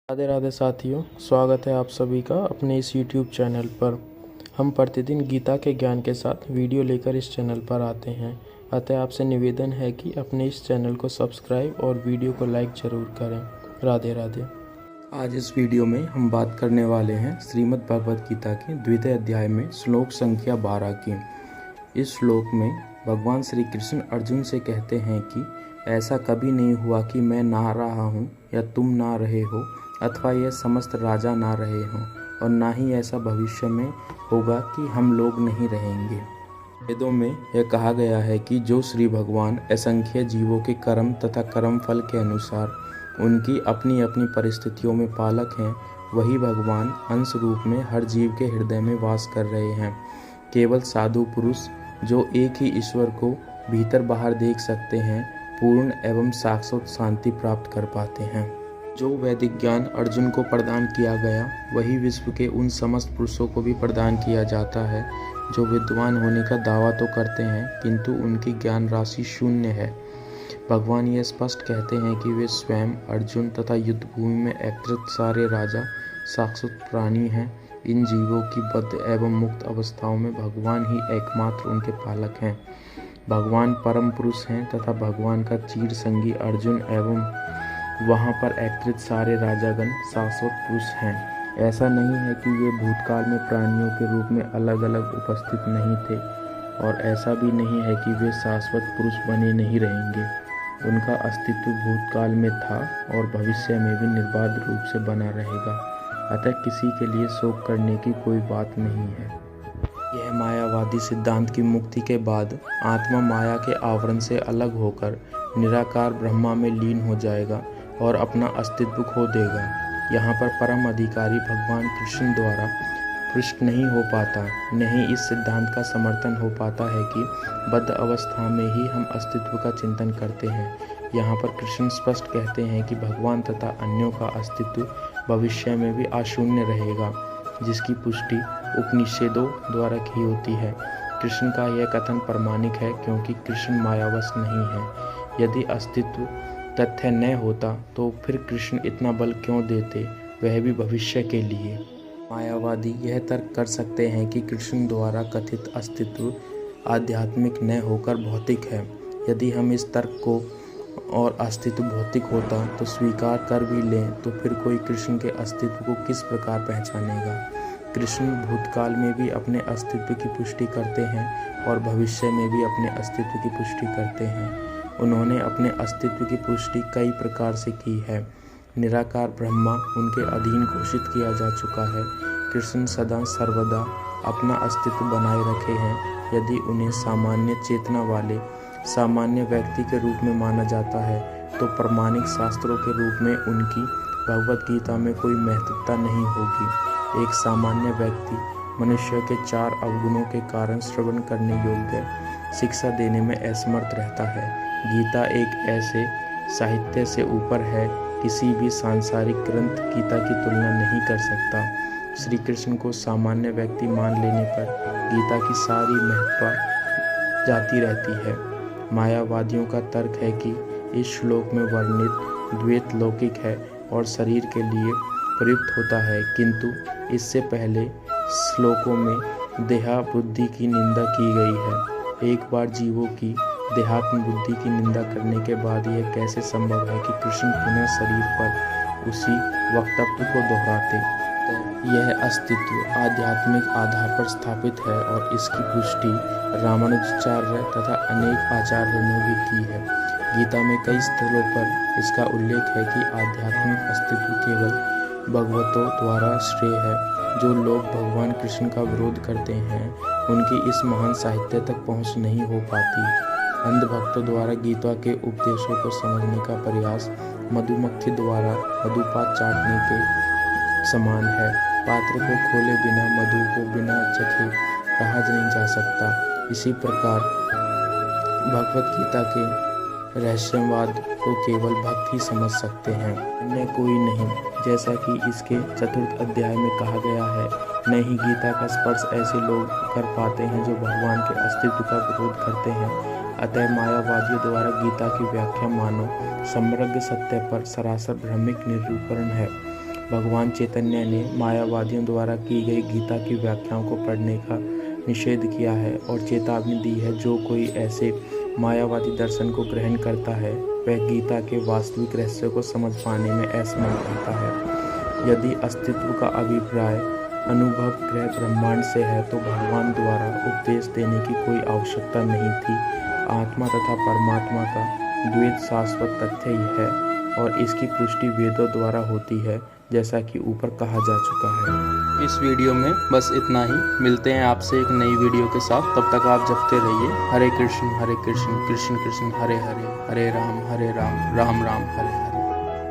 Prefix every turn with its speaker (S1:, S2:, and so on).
S1: राधे राधे साथियों, स्वागत है आप सभी का अपने इस YouTube चैनल पर। हम प्रतिदिन गीता के ज्ञान के साथ वीडियो लेकर इस चैनल पर आते हैं। अतः आपसे निवेदन है कि अपने इस चैनल को सब्सक्राइब और वीडियो को लाइक ज़रूर करें। राधे राधे। आज इस वीडियो में हम बात करने वाले हैं श्रीमद् भगवद गीता के द्वितीय अध्याय में श्लोक संख्या 12 की। इस श्लोक में भगवान श्री कृष्ण अर्जुन से कहते हैं कि ऐसा कभी नहीं हुआ कि मैं ना रहा हूँ या तुम ना रहे हो, अथवा यह समस्त राजा ना रहे हों, और ना ही ऐसा भविष्य में होगा कि हम लोग नहीं रहेंगे। वेदों में यह कहा गया है कि जो श्री भगवान असंख्य जीवों के कर्म तथा कर्म फल के अनुसार उनकी अपनी अपनी परिस्थितियों में पालक हैं, वही भगवान अंश रूप में हर जीव के हृदय में वास कर रहे हैं। केवल साधु पुरुष जो एक ही ईश्वर को भीतर बाहर देख सकते हैं, पूर्ण एवं शाश्वत शांति प्राप्त कर पाते हैं। जो वैदिक ज्ञान अर्जुन को प्रदान किया गया, वही विश्व के उन समस्त पुरुषों को भी प्रदान किया जाता है जो विद्वान होने का दावा तो करते हैं किंतु उनकी ज्ञान राशि शून्य है। भगवान ये स्पष्ट कहते हैं कि वे स्वयं अर्जुन तथा युद्ध भूमि में एकत्रित सारे राजा शाश्वत प्राणी हैं। इन जीवों की बद्ध एवं मुक्त अवस्थाओं में भगवान ही एकमात्र उनके पालक हैं। भगवान परम पुरुष हैं तथा भगवान का चीर संगी अर्जुन एवं वहाँ पर एकत्रित सारे राजागण शाश्वत पुरुष हैं। ऐसा नहीं है कि ये भूतकाल में प्राणियों के रूप में अलग अलग उपस्थित नहीं थे, और ऐसा भी नहीं है कि वे शाश्वत पुरुष बने नहीं रहेंगे। उनका अस्तित्व भूतकाल में था और भविष्य में भी निर्बाध रूप से बना रहेगा। अतः किसी के लिए शोक करने की कोई बात नहीं है। यह मायावादी सिद्धांत की मुक्ति के बाद आत्मा माया के आवरण से अलग होकर निराकार ब्रह्मा में लीन हो जाएगा और अपना अस्तित्व खो देगा। यहाँ पर परम अधिकारी भगवान कृष्ण द्वारा पृष्ठ नहीं हो पाता, नहीं इस सिद्धांत का समर्थन हो पाता है कि बद्ध अवस्था में ही हम अस्तित्व का चिंतन करते हैं। यहाँ पर कृष्ण स्पष्ट कहते हैं कि भगवान तथा अन्यों का अस्तित्व भविष्य में भी अशून्य रहेगा, जिसकी पुष्टि उपनिषदों द्वारा की होती है। कृष्ण का यह कथन प्रमाणिक है क्योंकि कृष्ण मायावश नहीं है। यदि अस्तित्व तथ्य न होता तो फिर कृष्ण इतना बल क्यों देते, वह भी भविष्य के लिए। मायावादी यह तर्क कर सकते हैं कि कृष्ण द्वारा कथित अस्तित्व आध्यात्मिक न होकर भौतिक है। यदि हम इस तर्क को और अस्तित्व भौतिक होता तो स्वीकार कर भी लें तो फिर कोई कृष्ण के अस्तित्व को किस प्रकार पहचानेगा। कृष्ण भूतकाल में भी अपने अस्तित्व की पुष्टि करते हैं और भविष्य में भी अपने अस्तित्व की पुष्टि करते हैं। उन्होंने अपने अस्तित्व की पुष्टि कई प्रकार से की है। निराकार ब्रह्मा उनके अधीन घोषित किया जा चुका है। कृष्ण सदा सर्वदा अपना अस्तित्व बनाए रखे हैं। यदि उन्हें सामान्य चेतना वाले सामान्य व्यक्ति के रूप में माना जाता है तो प्रमाणिक शास्त्रों के रूप में उनकी भगवद गीता में कोई महत्वता नहीं होगी। एक सामान्य व्यक्ति मनुष्य के 4 अवगुणों के कारण श्रवण करने योग्य शिक्षा देने में असमर्थ रहता है। गीता एक ऐसे साहित्य से ऊपर है, किसी भी सांसारिक ग्रंथ गीता की तुलना नहीं कर सकता। श्री कृष्ण को सामान्य व्यक्ति मान लेने पर गीता की सारी महत्ता जाती रहती है। मायावादियों का तर्क है कि इस श्लोक में वर्णित द्वैत लौकिक है और शरीर के लिए प्रयुक्त होता है, किंतु इससे पहले श्लोकों में देहा बुद्धि की निंदा की गई है। एक बार जीवों की देहात्म बुद्धि की निंदा करने के बाद यह कैसे संभव है कि कृष्ण पुनः शरीर पर उसी वक्तव्य को दोहराते। यह अस्तित्व आध्यात्मिक आधार पर स्थापित है और इसकी पुष्टि रामानुजाचार्य तथा अनेक आचार्यों ने भी की है। गीता में कई स्थलों पर इसका उल्लेख है कि आध्यात्मिक अस्तित्व केवल भगवतों द्वारा श्रेय है। जो लोग भगवान कृष्ण का विरोध करते हैं उनकी इस महान साहित्य तक पहुँच नहीं हो पाती। अंध भक्तों द्वारा गीता के उपदेशों को समझने का प्रयास मधुमक्खी द्वारा मधुपात चाटने के समान है। पात्र को खोले बिना मधु को बिना चखे रहा नहीं जा सकता। इसी प्रकार भगवद गीता के रहस्यवाद को केवल भक्त ही समझ सकते हैं, अन्य कोई नहीं। जैसा कि इसके 4th अध्याय में कहा गया है, न ही गीता का स्पर्श ऐसे लोग कर पाते हैं जो भगवान के अस्तित्व का विरोध करते हैं। अतः मायावादियों द्वारा गीता की व्याख्या मानो समग्र सत्य पर सरासर भ्रमिक निरूपण है। भगवान चैतन्य ने मायावादियों द्वारा की गई गीता की व्याख्याओं को पढ़ने का निषेध किया है और चेतावनी दी है, जो कोई ऐसे मायावादी दर्शन को ग्रहण करता है वह गीता के वास्तविक रहस्य को समझ पाने में असमर्थ रहता है। यदि अस्तित्व का अभिप्राय अनुभव ग्रह ब्रह्मांड से है तो भगवान द्वारा उपदेश देने की कोई आवश्यकता नहीं थी। आत्मा तथा परमात्मा का द्वैत शाश्वत तथ्य ही है और इसकी पुष्टि वेदों द्वारा होती है, जैसा कि ऊपर कहा जा चुका है। इस वीडियो में बस इतना ही। मिलते हैं आपसे एक नई वीडियो के साथ। तब तक आप जपते रहिए हरे कृष्ण कृष्ण कृष्ण हरे हरे, हरे राम राम राम हरे हरे।